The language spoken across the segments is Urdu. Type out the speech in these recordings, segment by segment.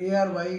ARY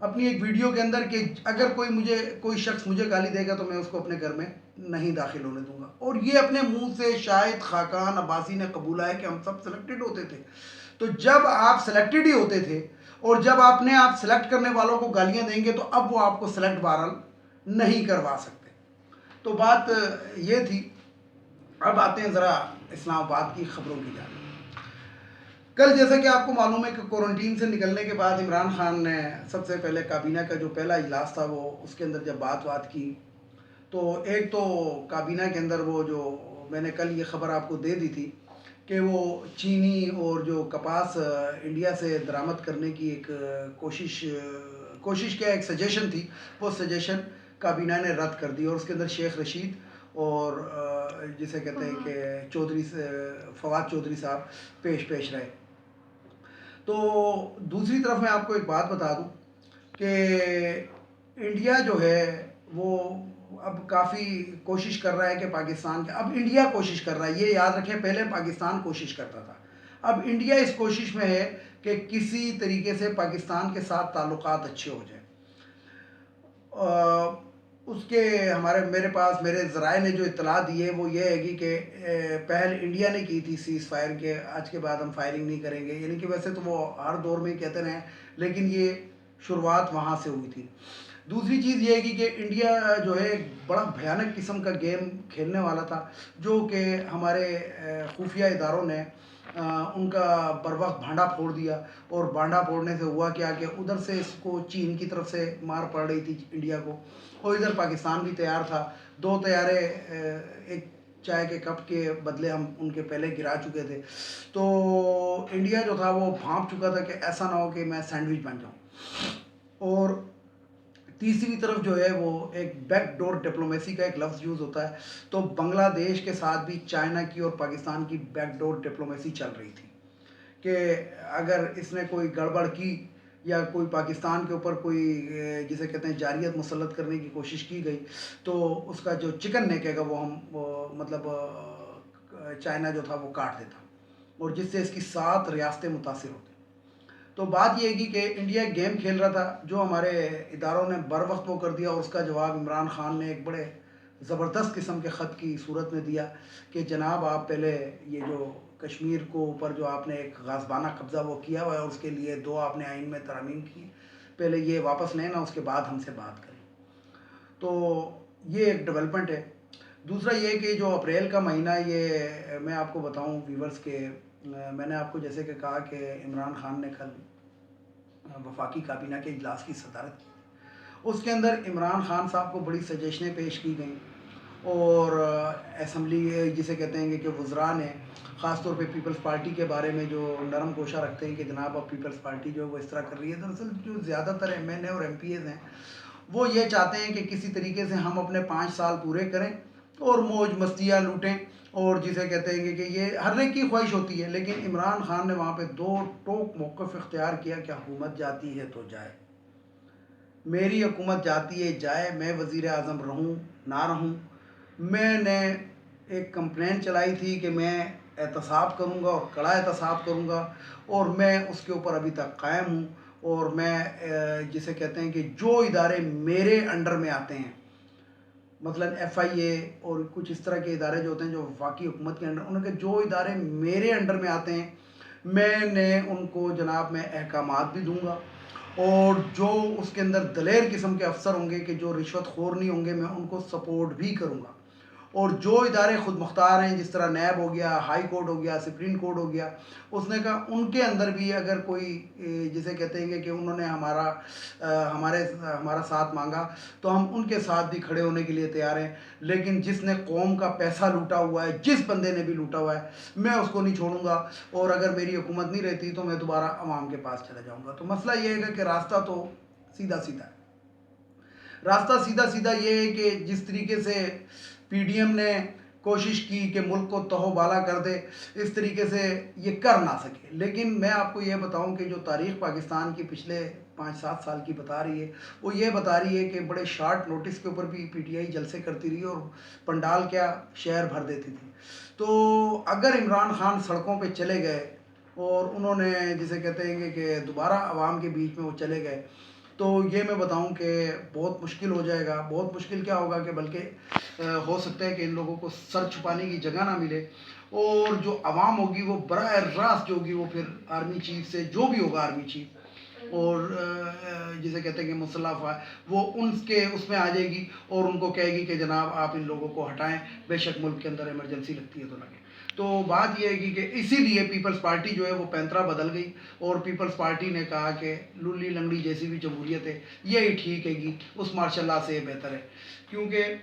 اپنی ایک ویڈیو کے اندر کہ اگر کوئی شخص مجھے گالی دے گا تو میں اس کو اپنے گھر میں نہیں داخل ہونے دوں گا. اور یہ اپنے منہ سے شاہد خاقان عباسی نے قبولا ہے کہ ہم سب سلیکٹڈ ہوتے تھے. تو جب آپ سلیکٹڈ ہی ہوتے تھے اور جب آپ سلیکٹ کرنے والوں کو گالیاں دیں گے تو اب وہ آپ کو سلیکٹ بہرحال نہیں کروا سکتے. تو بات یہ تھی. اب آتے ہیں ذرا اسلام آباد کی خبروں کی جانب. کل جیسا کہ آپ کو معلوم ہے کہ کوارنٹین سے نکلنے کے بعد عمران خان نے سب سے پہلے کابینہ کا جو پہلا اجلاس تھا وہ اس کے اندر جب بات کی تو ایک تو کابینہ کے اندر وہ جو میں نے کل یہ خبر آپ کو دے دی تھی کہ وہ چینی اور جو کپاس انڈیا سے درآمد کرنے کی ایک کوشش کیا ایک سجیشن تھی. وہ سجیشن کابینہ نے رد کر دی اور اس کے اندر شیخ رشید اور جسے کہتے ہیں کہ فواد چودھری صاحب پیش رہے. تو دوسری طرف میں آپ کو ایک بات بتا دوں کہ انڈیا جو ہے وہ اب کافی کوشش کر رہا ہے کہ پاکستان کے اب انڈیا کوشش کر رہا ہے. یہ یاد رکھیں پہلے پاکستان کوشش کرتا تھا. اب انڈیا اس کوشش میں ہے کہ کسی طریقے سے پاکستان کے ساتھ تعلقات اچھے ہو جائیں. اس کے میرے ذرائع نے جو اطلاع دی ہے وہ یہ ہے کہ پہل انڈیا نے کی تھی سیز فائر کے آج کے بعد ہم فائرنگ نہیں کریں گے. یعنی کہ ویسے تو وہ ہر دور میں ہی کہتے رہے لیکن یہ شروعات وہاں سے ہوئی تھی. دوسری چیز یہ ہے کہ انڈیا جو ہے ایک بڑا بھیانک قسم کا گیم کھیلنے والا تھا جو کہ ہمارے خفیہ اداروں نے ان کا بر وقت بھانڈا پھوڑ دیا. اور بھانڈا پھوڑنے سے ہوا کیا کہ ادھر سے اس کو چین کی طرف سے مار پڑ رہی تھی انڈیا کو اور ادھر پاکستان بھی تیار تھا. 2 طیارے ایک چائے کے کپ کے بدلے ہم ان کے پہلے گرا چکے تھے. تو انڈیا جو تھا وہ بھانپ چکا تھا کہ ایسا نہ ہو کہ میں سینڈوچ بن جاؤں. اور تیسری طرف جو ہے وہ ایک بیک ڈور ڈپلومیسی کا ایک لفظ یوز ہوتا ہے. تو بنگلہ دیش کے ساتھ بھی چائنا کی اور پاکستان کی بیک ڈور ڈپلومیسی چل رہی تھی کہ اگر اس نے کوئی گڑبڑ کی یا کوئی پاکستان کے اوپر کوئی جسے کہتے ہیں جارحیت مسلط کرنے کی کوشش کی گئی تو اس کا جو چکن نیک ہے گا وہ مطلب چائنا جو تھا وہ کاٹ دیتا اور جس سے اس کی 7 ریاستیں متاثر ہوتی. تو بات یہ ہے کہ انڈیا ایک گیم کھیل رہا تھا جو ہمارے اداروں نے بر وقت وہ کر دیا اور اس کا جواب عمران خان نے ایک بڑے زبردست قسم کے خط کی صورت میں دیا کہ جناب آپ پہلے یہ جو کشمیر کو اوپر جو آپ نے ایک غاصبانہ قبضہ وہ کیا ہوا ہے اور اس کے لیے 2 آپ نے آئین میں ترامیم کی پہلے یہ واپس لیں نا اس کے بعد ہم سے بات کریں. تو یہ ایک ڈیولپمنٹ ہے. دوسرا یہ کہ جو اپریل کا مہینہ یہ میں آپ کو بتاؤں ویورز کے میں نے آپ کو جیسے کہ کہا کہ عمران خان نے کل وفاقی کابینہ کے اجلاس کی صدارت کی. اس کے اندر عمران خان صاحب کو بڑی سجیشنیں پیش کی گئیں اور اسمبلی جسے کہتے ہیں کہ وزراء نے خاص طور پہ پیپلز پارٹی کے بارے میں جو نرم گوشہ رکھتے ہیں کہ جناب اب پیپلز پارٹی جو ہے وہ اس طرح کر رہی ہے. دراصل جو زیادہ تر ایم این اے اور ایم پی ایز ہیں وہ یہ چاہتے ہیں کہ کسی طریقے سے ہم اپنے 5 سال پورے کریں اور موج مستیاں لوٹیں اور جسے کہتے ہیں کہ یہ ہر ایک کی خواہش ہوتی ہے. لیکن عمران خان نے وہاں پہ 2 ٹوک موقف اختیار کیا کہ حکومت جاتی ہے تو جائے. میری حکومت جاتی ہے جائے میں وزیر اعظم رہوں نہ رہوں. میں نے ایک کمپلین چلائی تھی کہ میں احتساب کروں گا اور کڑا احتساب کروں گا اور میں اس کے اوپر ابھی تک قائم ہوں. اور میں جسے کہتے ہیں کہ جو ادارے میرے انڈر میں آتے ہیں مثلا ایف آئی اے اور کچھ اس طرح کے ادارے جو ہوتے ہیں جو وفاقی حکومت کے انڈر ان کے جو ادارے میرے انڈر میں آتے ہیں میں نے ان کو جناب میں احکامات بھی دوں گا اور جو اس کے اندر دلیر قسم کے افسر ہوں گے کہ جو رشوت خور نہیں ہوں گے میں ان کو سپورٹ بھی کروں گا. اور جو ادارے خود مختار ہیں جس طرح نیب ہو گیا ہائی کورٹ ہو گیا سپریم کورٹ ہو گیا اس نے کہا ان کے اندر بھی اگر کوئی جسے کہتے ہیں کہ انہوں نے ہمارا ساتھ مانگا تو ہم ان کے ساتھ بھی کھڑے ہونے کے لیے تیار ہیں. لیکن جس نے قوم کا پیسہ لوٹا ہوا ہے جس بندے نے بھی لوٹا ہوا ہے میں اس کو نہیں چھوڑوں گا اور اگر میری حکومت نہیں رہتی تو میں دوبارہ عوام کے پاس چلا جاؤں گا. تو مسئلہ یہ ہے کہ راستہ تو سیدھا سیدھا ہے. راستہ سیدھا یہ ہے کہ جس طریقے سے پی ڈی ایم نے کوشش کی کہ ملک کو تہو بالا کر دے اس طریقے سے یہ کر نہ سکے. لیکن میں آپ کو یہ بتاؤں کہ جو تاریخ پاکستان کی پچھلے 5-7 سال کی بتا رہی ہے وہ یہ بتا رہی ہے کہ بڑے شارٹ نوٹس کے اوپر بھی پی ٹی آئی جلسے کرتی رہی اور پنڈال کیا شہر بھر دیتی تھی. تو اگر عمران خان سڑکوں پہ چلے گئے اور انہوں نے جسے کہتے ہیں کہ دوبارہ عوام کے بیچ میں وہ چلے گئے تو یہ میں بتاؤں کہ بہت مشکل ہو جائے گا. بہت مشکل کیا ہوگا کہ بلکہ ہو سکتا ہے کہ ان لوگوں کو سر چھپانے کی جگہ نہ ملے, اور جو عوام ہوگی وہ براہ راست جو ہوگی وہ پھر آرمی چیف سے, جو بھی ہوگا آرمی چیف اور جسے کہتے ہیں کہ مسلح افواج, وہ اس میں آ جائے گی اور ان کو کہے گی کہ جناب آپ ان لوگوں کو ہٹائیں, بے شک ملک کے اندر ایمرجنسی لگتی ہے تو لگے. تو بات یہ ہے کہ اسی لیے پیپلز پارٹی جو ہے وہ پینترا بدل گئی, اور پیپلز پارٹی نے کہا کہ للی لنگڑی جیسی بھی جمہوریت ہے یہی ٹھیک ہے گی, اس مارشاء اللہ سے یہ بہتر ہے. کیونکہ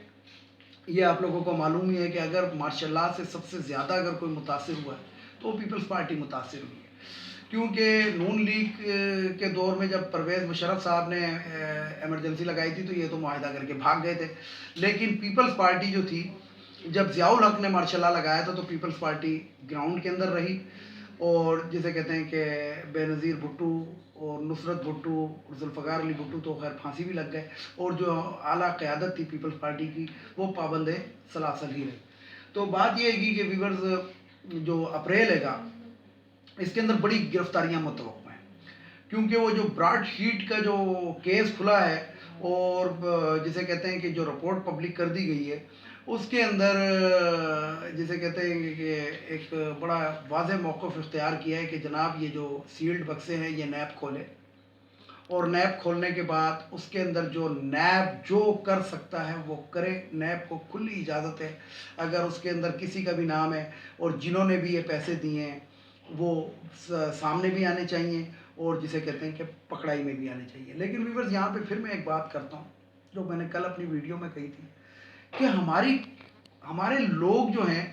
یہ آپ لوگوں کو معلوم ہی ہے کہ اگر مارشاء اللہ سے سب سے زیادہ اگر کوئی متاثر ہوا ہے تو پیپلز پارٹی متاثر ہوئی ہے. کیونکہ نون لیگ کے دور میں جب پرویز مشرف صاحب نے ایمرجنسی لگائی تھی تو یہ تو معاہدہ کر کے بھاگ گئے تھے, لیکن پیپلز پارٹی جو تھی جب ضیاء الحق نے مارشاء اللہ لگایا تھا تو پیپلز پارٹی گراؤنڈ کے اندر رہی, اور جسے کہتے ہیں کہ بے نظیر بھٹو اور نصرت بھٹو اور ذوالفقار علی بھٹو تو خیر پھانسی بھی لگ گئے, اور جو اعلیٰ قیادت تھی پیپلز پارٹی کی وہ پابند سلاسل ہی رہی. تو بات یہ ہے کہ ویورز جو اپریل ہے گا اس کے اندر بڑی گرفتاریاں متوقع ہیں, کیونکہ وہ جو براڈ شیٹ کا جو کیس کھلا ہے اور جسے کہتے ہیں کہ جو رپورٹ پبلک کر دی گئی ہے اس کے اندر جسے کہتے ہیں کہ ایک بڑا واضح موقف اختیار کیا ہے کہ جناب یہ جو سیلڈ بکسے ہیں یہ نیب کھولے, اور نیب کھولنے کے بعد اس کے اندر جو نیب جو کر سکتا ہے وہ کرے, نیب کو کھلی اجازت ہے. اگر اس کے اندر کسی کا بھی نام ہے اور جنہوں نے بھی یہ پیسے دیے ہیں وہ سامنے بھی آنے چاہیے, اور جسے کہتے ہیں کہ پکڑائی میں بھی آنے چاہیے. لیکن ویورز یہاں پہ پھر میں ایک بات کرتا ہوں جو میں نے کل اپنی ویڈیو میں کہی تھی کہ ہمارے لوگ جو ہیں,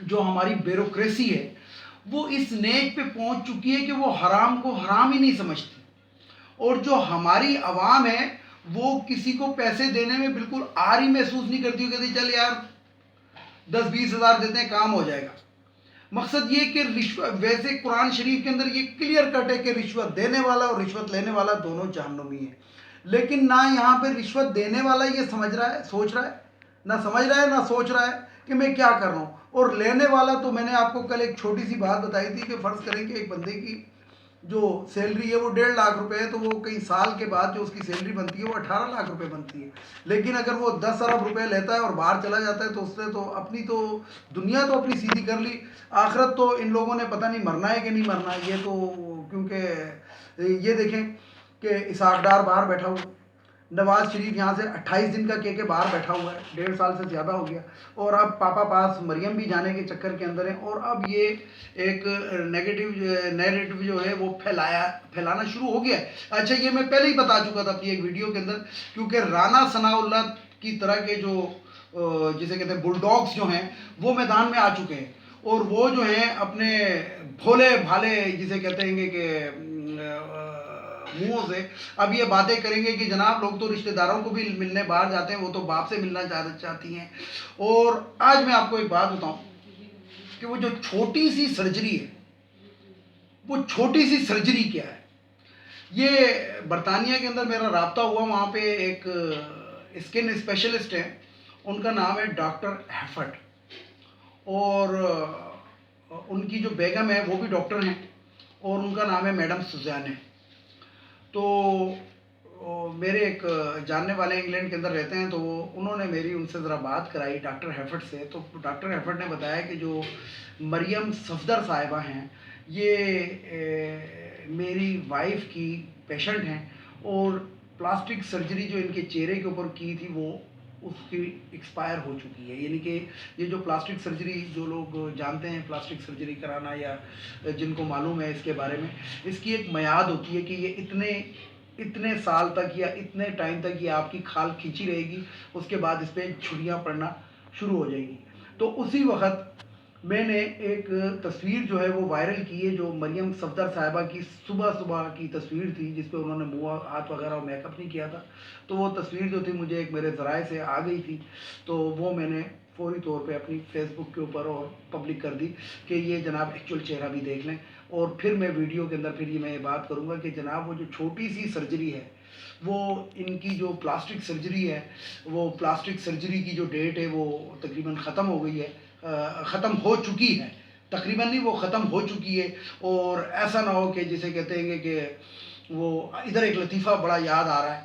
جو ہماری بیوروکریسی ہے وہ اس نیک پہ پہنچ چکی ہے کہ وہ حرام کو حرام ہی نہیں سمجھتی, اور جو ہماری عوام ہے وہ کسی کو پیسے دینے میں بالکل آر ہی محسوس نہیں کرتی, کہتی چل یار 10-20 ہزار دیتے ہیں کام ہو جائے گا. مقصد یہ کہ رشوت, ویسے قرآن شریف کے اندر یہ کلیئر کٹ ہے کہ رشوت دینے والا اور رشوت لینے والا دونوں جہنمی ہیں, لیکن نہ یہاں پہ رشوت دینے والا یہ سمجھ رہا ہے, سوچ رہا ہے, نہ سمجھ رہا ہے نہ سوچ رہا ہے کہ میں کیا کر رہا ہوں, اور لینے والا تو میں نے آپ کو کل ایک چھوٹی سی بات بتائی تھی کہ فرض کریں کہ ایک بندے کی جو سیلری ہے وہ 1.5 لاکھ روپے ہے, تو وہ کئی سال کے بعد جو اس کی سیلری بنتی ہے وہ 18 لاکھ روپے بنتی ہے. لیکن اگر وہ 10 ارب روپے لیتا ہے اور باہر چلا جاتا ہے تو اس نے تو اپنی تو دنیا تو اپنی سیدھی کر لی, آخرت تو ان لوگوں نے پتہ نہیں مرنا ہے کہ نہیں مرنا. یہ تو کیونکہ یہ دیکھیں کہ اسحاق ڈار باہر بیٹھا ہوا, نواز شریف یہاں سے 28 دن کا کے باہر بیٹھا ہوا ہے, 1.5 سال سے زیادہ ہو گیا, اور اب پاپا پاس مریم بھی جانے کے چکر کے اندر ہیں, اور اب یہ ایک نیریٹو جو ہے وہ پھیلانا شروع ہو گیا ہے. اچھا یہ میں پہلے ہی بتا چکا تھا اپنی ایک ویڈیو کے اندر, کیونکہ رانا ثناء اللہ کی طرح کے جو جسے کہتے ہیں بل ڈاگس جو ہیں وہ میدان میں آ چکے ہیں, اور وہ جو ہیں اپنے بھولے بھالے جسے کہتے ہیں کہ منہوں سے اب یہ باتیں کریں گے کہ جناب لوگ تو رشتہ داروں کو بھی ملنے باہر جاتے ہیں, وہ تو باپ سے ملنا چاہتی ہیں. اور آج میں آپ کو ایک بات بتاؤں کہ وہ جو چھوٹی سی سرجری ہے, وہ چھوٹی سی سرجری کیا ہے. یہ برطانیہ کے اندر میرا رابطہ ہوا, وہاں پہ ایک اسکن اسپیشلسٹ ہیں, ان کا نام ہے ڈاکٹر ہیفٹ, اور ان کی جو بیگم ہے وہ بھی ڈاکٹر ہیں, اور ان کا نام ہے میڈم سوزان ہے. تو میرے ایک جاننے والے انگلینڈ کے اندر رہتے ہیں, تو انہوں نے میری ان سے ذرا بات کرائی ڈاکٹر ہیفٹ سے. تو ڈاکٹر ہیفٹ نے بتایا کہ جو مریم صفدر صاحبہ ہیں یہ میری وائف کی پیشنٹ ہیں, اور پلاسٹک سرجری جو ان کے چہرے کے اوپر کی تھی وہ اس کی ایکسپائر ہو چکی ہے. یعنی کہ یہ جو پلاسٹک سرجری, جو لوگ جانتے ہیں پلاسٹک سرجری کرانا یا جن کو معلوم ہے اس کے بارے میں, اس کی ایک میعاد ہوتی ہے کہ یہ اتنے سال تک یا اتنے ٹائم تک یہ آپ کی کھال کھینچی رہے گی, اس کے بعد اس پہ چھڑیاں پڑنا شروع ہو جائیں گی. تو اسی وقت میں نے ایک تصویر جو ہے وہ وائرل کی ہے, جو مریم صفدر صاحبہ کی صبح کی تصویر تھی, جس پہ انہوں نے منہ ہاتھ وغیرہ میک اپ نہیں کیا تھا. تو وہ تصویر جو تھی مجھے ایک میرے ذرائع سے آ گئی تھی, تو وہ میں نے فوری طور پہ اپنی فیس بک کے اوپر اور پبلک کر دی کہ یہ جناب ایکچوئل چہرہ بھی دیکھ لیں. اور پھر میں ویڈیو کے اندر پھر یہ میں بات کروں گا کہ جناب وہ جو چھوٹی سی سرجری ہے, وہ ان کی جو پلاسٹک سرجری ہے, وہ پلاسٹک سرجری کی جو ڈیٹ ہے وہ تقریباً ختم ہو گئی ہے, ختم ہو چکی ہے, تقریباً نہیں وہ ختم ہو چکی ہے. اور ایسا نہ ہو کہ جسے کہتے ہیں کہ وہ ادھر ایک لطیفہ بڑا یاد آ رہا ہے.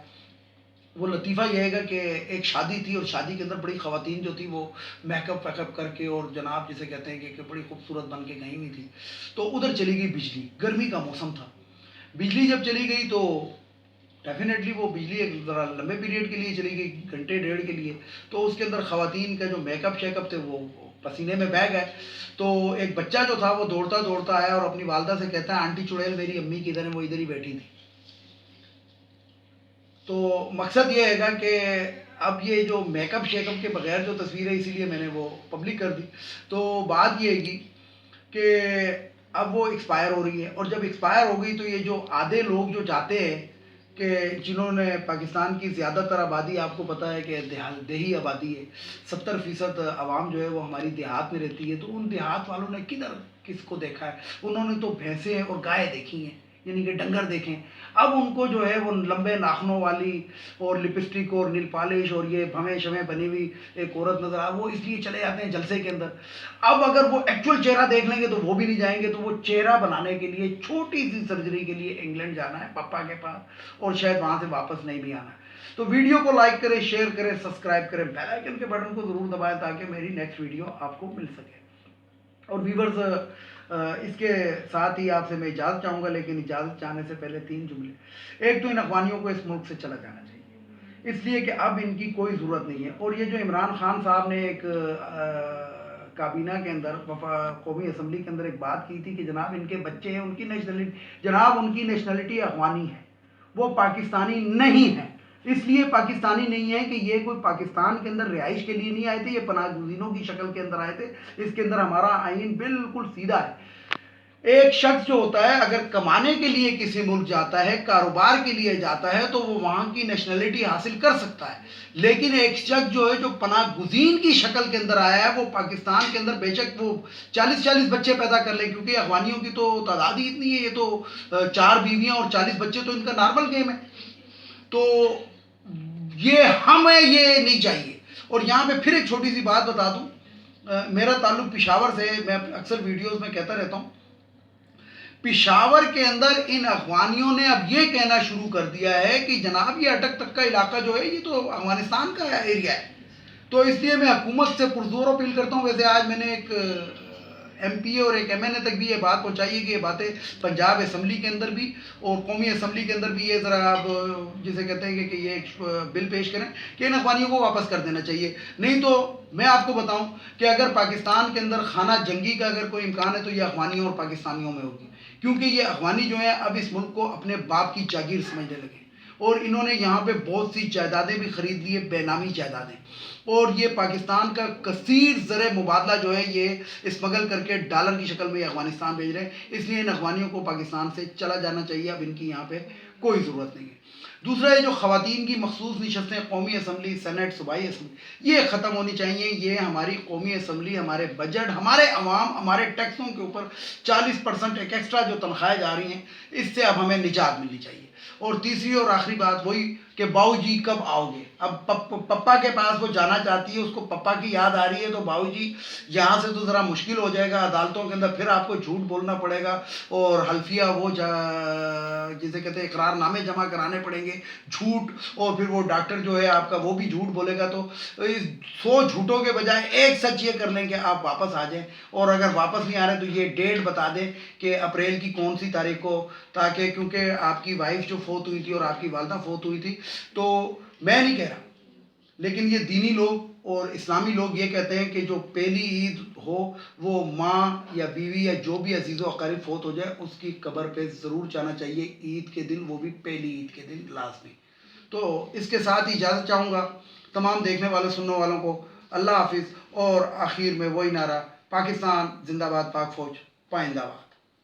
وہ لطیفہ یہ ہے گا کہ ایک شادی تھی اور شادی کے اندر بڑی خواتین جو تھی وہ میک اپ ویک اپ کر کے اور جناب جسے کہتے ہیں کہ بڑی خوبصورت بن کے گئی ہوئی تھی. تو ادھر چلی گئی بجلی, گرمی کا موسم تھا. بجلی جب چلی گئی تو ڈیفینیٹلی وہ بجلی ایک ذرا لمبے پیریڈ کے لیے چلی گئی, گھنٹے ڈیڑھ کے لیے. تو اس کے اندر خواتین کا جو میک اپ شیک اپ تھے وہ پسینے میں بہہ گئے. تو ایک بچہ جو تھا وہ دوڑتا دوڑتا آیا اور اپنی والدہ سے کہتا ہے آنٹی چڑیل میری امی کدھر ہے, وہ ادھر ہی بیٹھی تھی. تو مقصد یہ ہے گا کہ اب یہ جو میک اپ شیک اپ کے بغیر جو تصویر ہے اسی لیے میں نے وہ پبلک کر دی. تو بات یہ ہے گی کہ اب وہ ایکسپائر ہو رہی ہے, اور جب ایکسپائر ہو گئی تو یہ جو آدھے لوگ جو چاہتے ہیں کہ جنہوں نے پاکستان کی زیادہ تر آبادی آپ کو پتہ ہے کہ دیہی آبادی ہے, 70% عوام جو ہے وہ ہماری دیہات میں رہتی ہے. تو ان دیہات والوں نے کدھر کس کو دیکھا ہے, انہوں نے تو بھینسیں اور گائے دیکھی ہیں, یعنی کہ ڈنگر دیکھیں. اب ان کو جو ہے وہ لمبے ناخنوں والی اور لپسٹک اور نیل پالش اور یہ بھویں شویں بنی ہوئی ایک عورت نظر وہ اس لیے چلے جاتے ہیں جلسے کے اندر. اب اگر وہ ایکچوئل چہرہ دیکھ لیں گے تو وہ بھی نہیں جائیں گے. تو وہ چہرہ بنانے کے لیے چھوٹی سی سرجری کے لیے انگلینڈ جانا ہے پپا کے پاس, اور شاید وہاں سے واپس نہیں بھی آنا ہے. تو ویڈیو کو لائک کریں, شیئر کریں, سبسکرائب کریں, بیل آئیکن کے بٹن کو ضرور دبائیں تاکہ میری نیکسٹ ویڈیو آپ کو مل سکے. اور ویورز اس کے ساتھ ہی آپ سے میں اجازت چاہوں گا, لیکن اجازت چاہنے سے پہلے 3 جملے. ایک تو ان افغانیوں کو اس ملک سے چلا جانا چاہیے, اس لیے کہ اب ان کی کوئی ضرورت نہیں ہے. اور یہ جو عمران خان صاحب نے ایک کابینہ کے اندر قومی اسمبلی کے اندر ایک بات کی تھی کہ جناب ان کے بچے ہیں, ان کی نیشنلٹی, جناب ان کی نیشنلٹی افغانی ہے, وہ پاکستانی نہیں ہے. اس لیے پاکستانی نہیں ہے کہ یہ کوئی پاکستان کے اندر رہائش کے لیے نہیں آئے تھے, یہ پناہ گزینوں کی شکل کے اندر آئے تھے. اس کے اندر ہمارا آئین بالکل سیدھا ہے. ایک شخص جو ہوتا ہے اگر کمانے کے لیے کسی ملک جاتا ہے, کاروبار کے لیے جاتا ہے, تو وہ وہاں کی نیشنلٹی حاصل کر سکتا ہے. لیکن ایک شخص جو ہے جو پناہ گزین کی شکل کے اندر آیا ہے, وہ پاکستان کے اندر بے شک وہ 40 بچے پیدا کر لیں, کیونکہ افغانیوں کی تو تعداد ہی اتنی ہے, یہ تو 4 بیویاں اور 40 بچے تو ان کا نارمل گیم ہے. تو یہ ہمیں یہ نہیں چاہیے. اور یہاں پہ پھر ایک چھوٹی سی بات بتا دوں, میرا تعلق پشاور سے, میں اکثر ویڈیوز میں کہتا رہتا ہوں, پشاور کے اندر ان افغانیوں نے اب یہ کہنا شروع کر دیا ہے کہ جناب یہ اٹک تک کا علاقہ جو ہے یہ تو افغانستان کا ایریا ہے. تو اس لیے میں حکومت سے پرزور اپیل کرتا ہوں. ویسے آج میں نے ایک ایم پی اے اور ایک ایم این اے تک بھی یہ بات پہنچائی ہے کہ یہ باتیں پنجاب اسمبلی کے اندر بھی اور قومی اسمبلی کے اندر بھی یہ ذرا آپ جسے کہتے ہیں کہ یہ ایک بل پیش کریں کہ ان افغانیوں کو واپس کر دینا چاہیے. نہیں تو میں آپ کو بتاؤں کہ اگر پاکستان کے اندر خانہ جنگی کا اگر کوئی امکان ہے تو یہ افغانیوں اور پاکستانیوں میں ہوگی, کیونکہ یہ افغانی جو ہیں اب اس ملک کو اپنے باپ کی جاگیر سمجھنے لگے, اور انہوں نے یہاں پہ بہت سی جائیدادیں بھی خرید لی, بے نامی جائیدادیں. اور یہ پاکستان کا کثیر زر مبادلہ جو ہے یہ اسمگل کر کے ڈالر کی شکل میں افغانستان بھیج رہے ہیں. اس لیے ان افغانیوں کو پاکستان سے چلا جانا چاہیے, اب ان کی یہاں پہ کوئی ضرورت نہیں ہے. دوسرا یہ جو خواتین کی مخصوص نشستیں قومی اسمبلی, سینٹ, صوبائی اسمبلی, یہ ختم ہونی چاہیے. یہ ہماری قومی اسمبلی, ہمارے بجٹ, ہمارے عوام, ہمارے ٹیکسوں کے اوپر 40% ایک ایکسٹرا جو تنخواہیں جا رہی ہیں, اس سے اب ہمیں نجات ملنی چاہیے. اور تیسری اور آخری بات وہی کہ باؤ جی کب آؤ گے. اب پپا کے پاس وہ جانا چاہتی ہے, اس کو پپا کی یاد آ رہی ہے, تو باؤ جی یہاں سے تو ذرا مشکل ہو جائے گا. عدالتوں کے اندر پھر آپ کو جھوٹ بولنا پڑے گا, اور حلفیہ وہ جسے کہتے ہیں اقرار نامے جمع کرانے پڑیں گے جھوٹ, اور پھر وہ ڈاکٹر جو ہے آپ کا وہ بھی جھوٹ بولے گا. تو 100 جھوٹوں کے بجائے ایک سچ یہ کر لیں کہ آپ واپس آ جائیں. اور اگر واپس نہیں آ رہے تو یہ ڈیٹ بتا دیں کہ اپریل کی کون سی تاریخ کو, تاکہ کیونکہ آپ کی وائف جو فوت ہوئی تھی اور آپ کی والدہ فوت ہوئی تھی, تو میں نہیں کہہ رہا, لیکن یہ دینی لوگ اور اسلامی لوگ یہ کہتے ہیں کہ جو پہلی عید ہو وہ ماں یا بیوی یا جو بھی عزیز و اقارب فوت ہو جائے اس کی قبر پہ ضرور جانا چاہیے عید کے دن, وہ بھی پہلی عید کے دن لازمی. تو اس کے ساتھ ہی اجازت چاہوں گا تمام دیکھنے والے سننے والوں کو. اللہ حافظ. اور آخر میں وہی نعرہ, پاکستان زندہ باد, پاک فوج پائندہ باد.